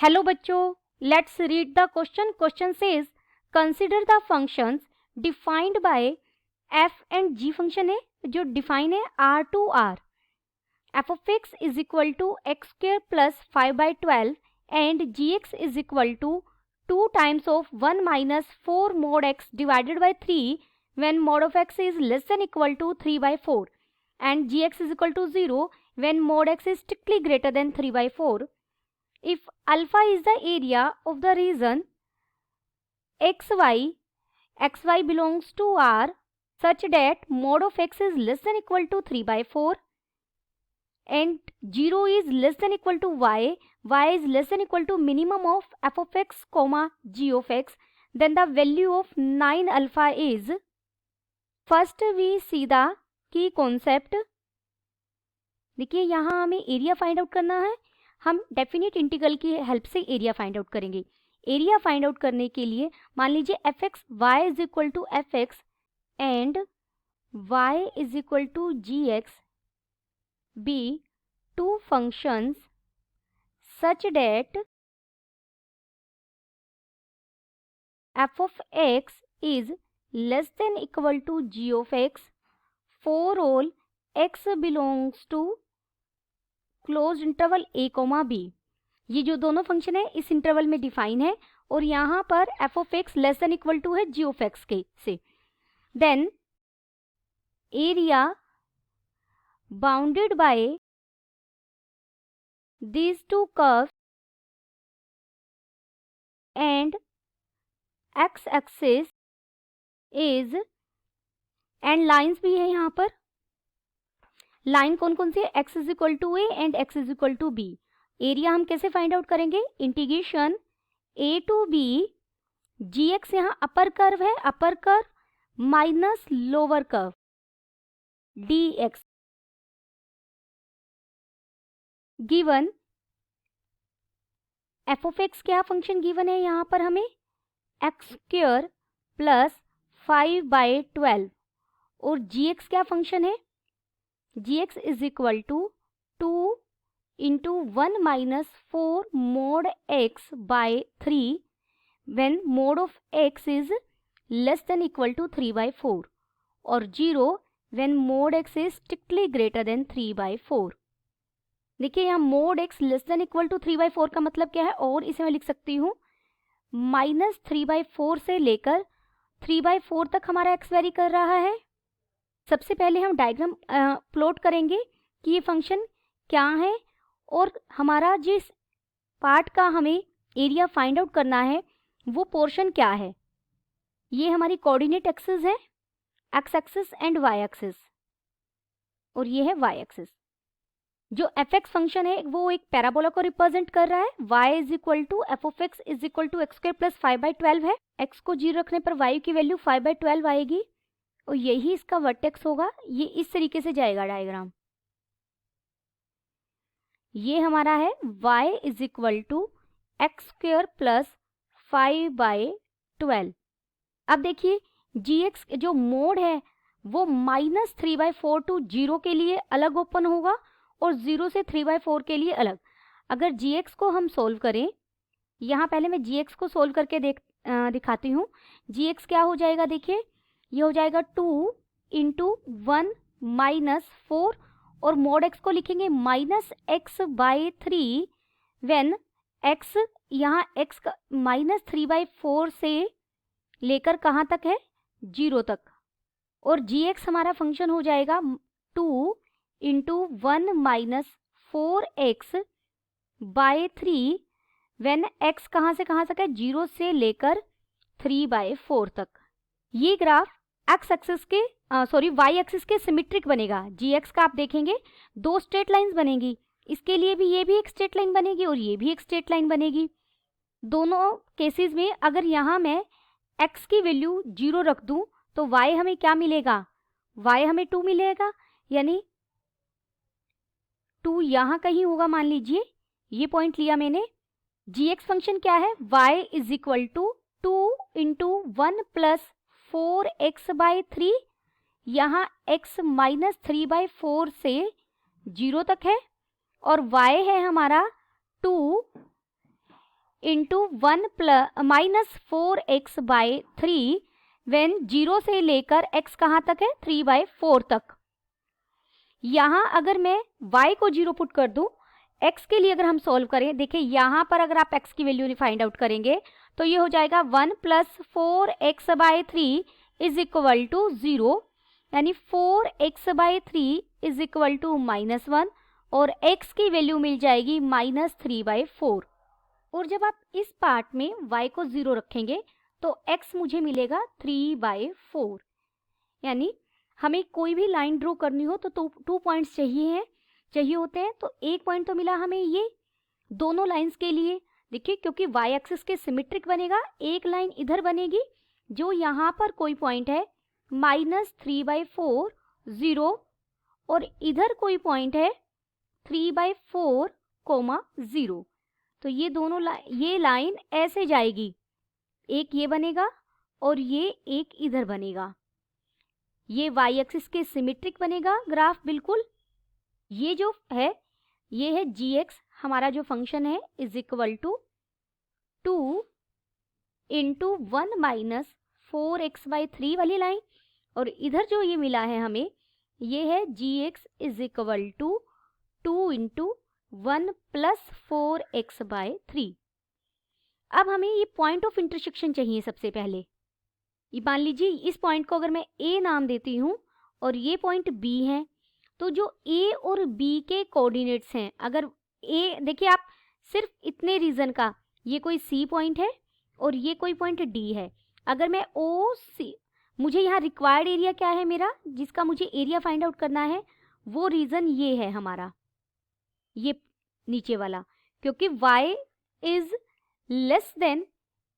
Hello बच्चों, let's read the question. Question says consider the functions defined by F and G. Function है जो define है R to R. F of X is equal to X square plus 5/12 and G X is equal to 2 times of 1 minus 4 mod x divided by 3 when mod of x is less than equal to 3/4 and gx is equal to 0 when mod x is strictly greater than 3/4. If alpha is the area of the region xy belongs to R such that mod of x is less than equal to 3/4 and 0 is less than equal to y is less than equal to minimum of f of x comma g of x, then the value of 9 alpha is. First we see the key concept. देखिए यहाँ हमें area find out करना है. हम definite integral की help से area find out करेंगे. Area find out करने के लिए मान लीजिए F X Y is equal to F X and Y is equal to G X be two functions such that F of X is less than equal to G of X for all X belongs to close interval a comma B. ये जो दोनों function है इस interval में define है और यहाँ पर f of X less than equal to है g ऑफ एक्स के से. Then area bounded by these two curves and x axis is and lines भी है यहाँ पर. लाइन कौन कौन सी है? x is equal to A and x is equal to B. Area हम कैसे फाइंड आउट करेंगे? Integration a to B G X यहाँ अपर कर्व है, upper curve minus lower curve D X given F of X क्या function given है यहाँ पर हमें एक्स स्क्र प्लस 5/12 और जी एक्स क्या फंक्शन है? gx is equal to 2 into 1 minus 4 mod x by 3 when mod of x is less than equal to 3/4 और 0 when mod x is strictly greater than 3/4. देखिए यहाँ mod x less than equal to 3/4 का मतलब क्या है, और इसे मैं लिख सकती हूँ -3/4 से लेकर 3/4 तक हमारा x वेरी कर रहा है. सबसे पहले हम डायग्राम प्लॉट करेंगे कि ये फंक्शन क्या है और हमारा जिस पार्ट का हमें एरिया फाइंड आउट करना है वो पोर्शन क्या है. ये हमारी कोऑर्डिनेट एक्सिस है, X axis and Y axis, और ये है वाई एक्सिस. जो एफ एक्स फंक्शन है वो एक पैराबोला को रिप्रेजेंट कर रहा है. Y is equal to F of X is equal to X square plus 5/12 है. एक्स को 0 रखने पर वाई की वैल्यू 5/12 आएगी और यही इसका वर्टेक्स होगा. ये इस तरीके से जाएगा डायग्राम. ये हमारा है y is equal to X square plus 5/12. अब देखिए gx जो मोड है वो -3/4 टू 0 के लिए अलग ओपन होगा और 0 से 3/4 के लिए अलग. अगर gx को हम सोल्व करें, यहाँ पहले मैं gx को सोल्व करके दिखाती हूँ. gx क्या हो जाएगा? देखिए ये हो जाएगा 2 इंटू 1 माइनस 4 और मोड x को लिखेंगे -x/3 वेन x यहाँ x का -3/4 से लेकर कहाँ तक है? 0 तक. और gx हमारा फंक्शन हो जाएगा 2 into 1 minus 4x/3 when x कहाँ से कहाँ तक है? 0 से लेकर 3/4 तक. ये ग्राफ एक्स एक्सिस के वाई एक्सिस के सिमेट्रिक बनेगा. जी एक्स का आप देखेंगे दो स्ट्रेट लाइंस बनेगी. इसके लिए भी ये भी एक स्ट्रेट लाइन बनेगी और ये भी एक स्ट्रेट लाइन बनेगी. दोनों केसेस में अगर यहाँ मैं x की वैल्यू 0 रख दूं तो y हमें क्या मिलेगा? y हमें 2 मिलेगा, यानी 2 यहाँ कहीं होगा. मान लीजिए ये पॉइंट लिया मैंने. जी एक्स फंक्शन क्या है? y is equal to 2 into 1 plus 4x/3. यहाँ x -3/4 से 0 तक है और y है हमारा 2 इंटू 1 माइनस 4x/3 व्हेन 0 से लेकर x कहाँ तक है 3/4 तक। यहाँ अगर मैं y को 0 पुट कर दूं, x के लिए अगर हम सॉल्व करें, देखिए यहाँ पर अगर आप x की वैल्यू फाइंड आउट करेंगे तो ये हो जाएगा 1 + 4x/3 इज इक्वल टू 0, यानी 4x/3 इज इक्वल टू -1 और x की वैल्यू मिल जाएगी -3/4। और जब आप इस पार्ट में y को 0 रखेंगे तो x मुझे मिलेगा 3/4। यानी हमें कोई भी लाइन ड्रॉ करनी हो तो 2 पॉइंट्स चाहिए होते हैं। तो एक पॉइंट तो मिला हमें ये दोनों लाइंस के लिए, देखिए क्योंकि y एक्सिस के सिमेट्रिक बनेगा, एक लाइन इधर बनेगी जो यहाँ पर कोई पॉइंट है -3/4 0 और इधर कोई पॉइंट है 3/4 0। तो ये दोनों ये लाइन ऐसे जाएगी, एक ये बनेगा और ये एक इधर बनेगा, ये y एक्सिस के सिमेट्रिक बनेगा ग्राफ बिल्कुल। ये जो है ये है gx हमारा जो फंक्शन है is equal to 2 into 1 minus 4x/3 वाली लाइन, और इधर जो ये मिला है हमें ये है gx is equal to 2 into 1 + 4x/3। अब हमें ये पॉइंट ऑफ इंटरसेक्शन चाहिए। सबसे पहले ये मान लीजिए इस पॉइंट को अगर मैं A नाम देती हूँ और ये पॉइंट B है, तो जो A और B के कोऑर्डिनेट्स हैं, अगर A देखिए आप सिर्फ इतने रीजन का, ये कोई C पॉइंट है और ये कोई पॉइंट D है, अगर मैं OC, मुझे यहाँ रिक्वायर्ड एरिया क्या है मेरा, जिसका मुझे एरिया फाइंड आउट करना है, वो रीजन ये है हमारा, ये नीचे वाला, क्योंकि y is less than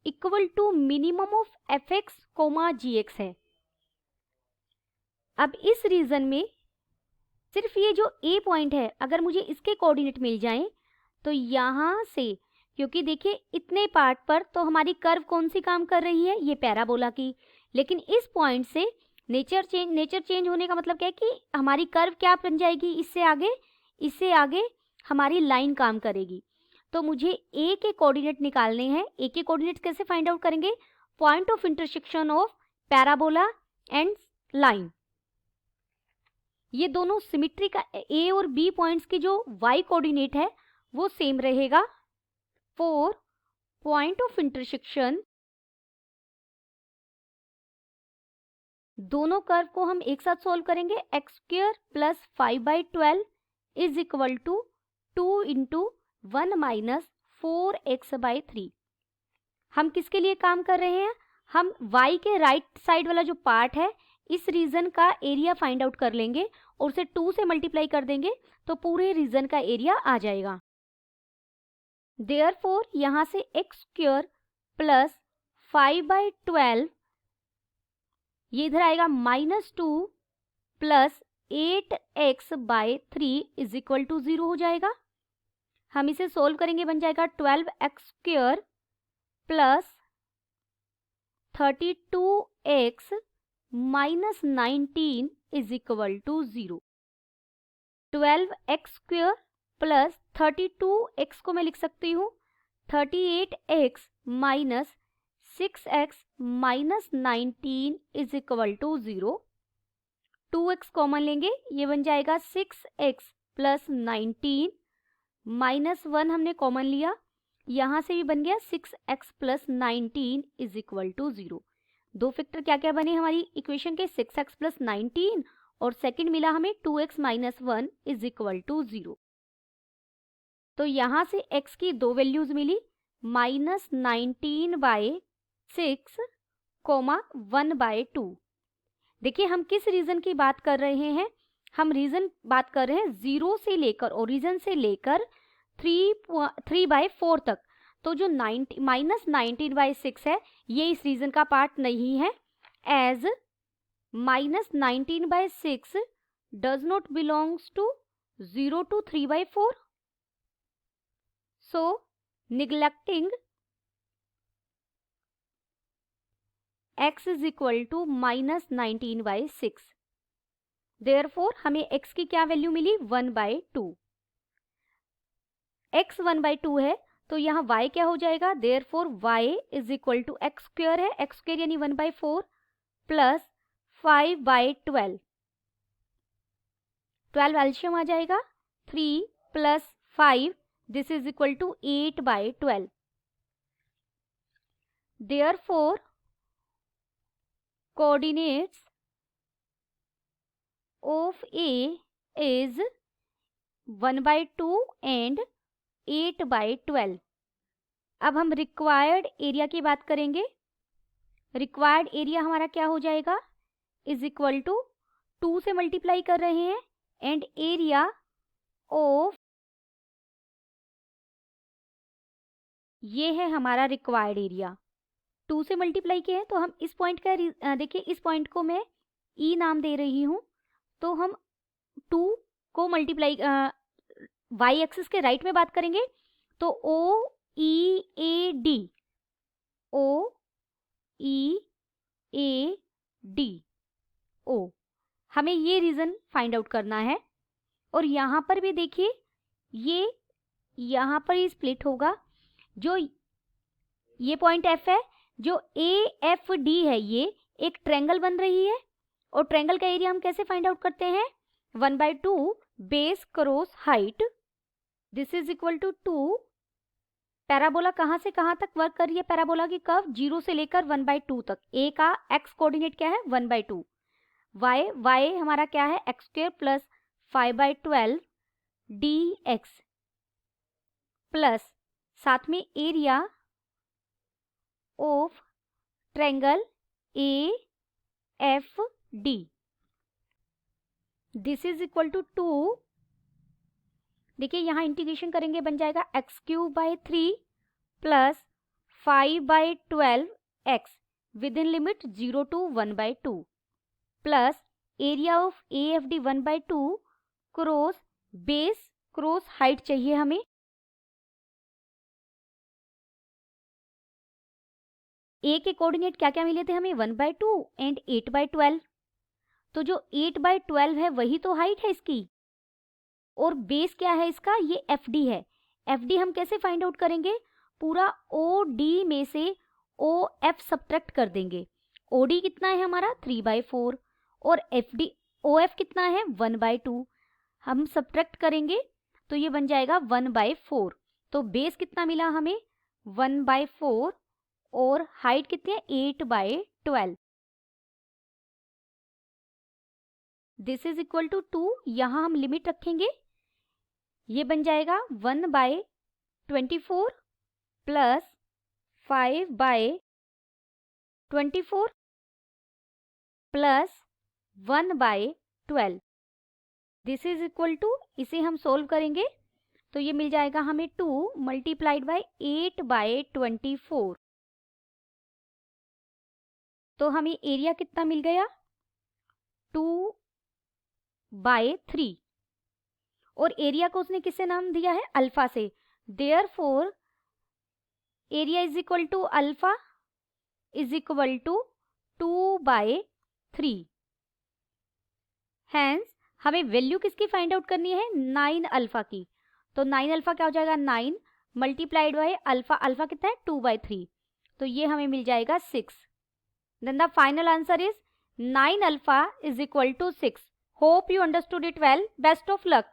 equal to minimum of fx, gx है। अब इस रीजन में सिर्फ ये जो A पॉइंट है, अगर मुझे इसके कोऑर्डिनेट मिल जाएं तो यहाँ से, क्योंकि देखिए इतने पार्ट पर तो हमारी कर्व कौन सी काम कर रही है, ये पैराबोला की, लेकिन इस पॉइंट से नेचर चेंज होने का मतलब क्या है कि हमारी कर्व क्या बन जाएगी, इससे आगे हमारी लाइन काम करेगी। तो मुझे A के कोऑर्डिनेट निकालने हैं। A के कोऑर्डिनेट कैसे फाइंड आउट करेंगे, point of intersection of parabola and line. ये दोनों सिमेट्री का A और B पॉइंट्स की जो y कोऑर्डिनेट है वो सेम रहेगा। 4 पॉइंट ऑफ इंटरसेक्शन, दोनों कर्व को हम एक साथ सॉल्व करेंगे। x² + 5/12 is equal to 2 into 1 minus 4x/3। हम किसके लिए काम कर रहे हैं, हम y के राइट साइड वाला जो पार्ट है इस रीजन का एरिया फाइंड आउट कर लेंगे और उसे 2 से मल्टीप्लाई कर देंगे तो पूरे रीजन का एरिया आ जाएगा। देयरफॉर यहाँ से x² + 5/12, ये इधर आएगा -2 + 8x/3 इज इक्वल टू 0 हो जाएगा। हम इसे सोल्व करेंगे, बन जाएगा 12x² + 32x - 19 is equal to 0। 12x² + 32x को मैं लिख सकती हूँ 38x - 6x - 19 is equal to 0। 2x common लेंगे, ये बन जाएगा 6x + 19 -1 हमने कॉमन लिया, यहाँ से भी बन गया 6x + 19 इज इक्वल टू 0। दो फैक्टर क्या क्या बने हमारी इक्वेशन के, 6x + 19 और सेकंड मिला हमें 2x - 1 इज इक्वल टू 0। तो यहाँ से x की दो वैल्यूज मिली, -19/6, 1/2। देखिए हम किस रीजन की बात कर रहे हैं, हम रीजन बात कर रहे हैं 0 से लेकर, ओरिजिन से लेकर 3/4 तक। तो जो -19/6 है ये इस रीजन का पार्ट नहीं है, as -19/6 does not belongs to 0 to 3/4। So neglecting x is equal to -19/6, therefore हमें x की क्या वैल्यू मिली, 1/2। x 1/2 है तो यहाँ y क्या हो जाएगा, therefore y is equal to X square है, एक्स स्क्वायर यानी 1/4 प्लस 5/12, 12 एल्शियम आ जाएगा, 3 plus 5 this is equal to 8/12। Therefore coordinates of A is 1/2 and 8/12। अब हम रिक्वायर्ड एरिया की बात करेंगे। रिक्वायर्ड एरिया हमारा क्या हो जाएगा, इज इक्वल टू 2 से मल्टीप्लाई कर रहे हैं एंड एरिया ऑफ, ये है हमारा रिक्वायर्ड एरिया, 2 से मल्टीप्लाई किए हैं। तो हम इस पॉइंट का देखिए, इस पॉइंट को मैं E नाम दे रही हूँ, तो हम 2 को मल्टीप्लाई y एक्सिस के राइट में बात करेंगे तो OEAD, OEAD हमें ये रीजन फाइंड आउट करना है। और यहाँ पर भी देखिए, ये यहाँ पर ही स्प्लिट होगा, जो ये पॉइंट F है, जो AFD है, ये एक ट्रायंगल बन रही है। और ट्रायंगल का एरिया हम कैसे फाइंड आउट करते हैं, 1/2 base cross height, this is equal to 2। Parabola कहाँ से कहाँ तक वर्क कर रही है, पैराबोला की कर्व 0 से लेकर 1/2 तक। ए का एक्स कोऑर्डिनेट क्या है, 1/2, y हमारा क्या है, X square plus 5/12 dx plus साथ में area of triangle AFD, this is equal to 2। देखिए यहाँ इंटीग्रेशन करेंगे, बन जाएगा x³ plus 5/12x within limit 0 to 1/2 plus area of AFD 1/2 cross base cross height चाहिए हमें। A के कोऑर्डिनेट क्या क्या मिले थे हमें, 1/2 एंड 8/12। तो जो 8/12 है वही तो हाइट है इसकी, और बेस क्या है इसका, ये FD है। FD हम कैसे फाइंड आउट करेंगे, पूरा OD में से OF सब्ट्रैक्ट कर देंगे। OD कितना है हमारा 3/4 और OF कितना है 1/2, हम सब्ट्रैक्ट करेंगे तो ये बन जाएगा 1/4। तो बेस कितना मिला हमें 1/4 और हाइट कितनी है 8/12, दिस इज इक्वल टू 2। यहाँ हम लिमिट रखेंगे, ये बन जाएगा 1/24 plus 5/24 plus 1/12, this is equal to, इसे हम सोल्व करेंगे तो ये मिल जाएगा हमें 2 मल्टीप्लाइड बाय 8/24। तो हमें एरिया कितना मिल गया 2/3, और एरिया को उसने किससे नाम दिया है, अल्फा से। Therefore area is equal to alpha is equal to 2/3। Hence हमें वैल्यू किसकी फाइंड आउट करनी है, 9 अल्फा की। तो 9 अल्फा क्या हो जाएगा, 9 मल्टीप्लाइड बाय अल्फा, अल्फा कितना है 2/3, तो ये हमें मिल जाएगा 6। Then the final answer is 9 alpha is equal to 6। Hope you understood it well, best of luck.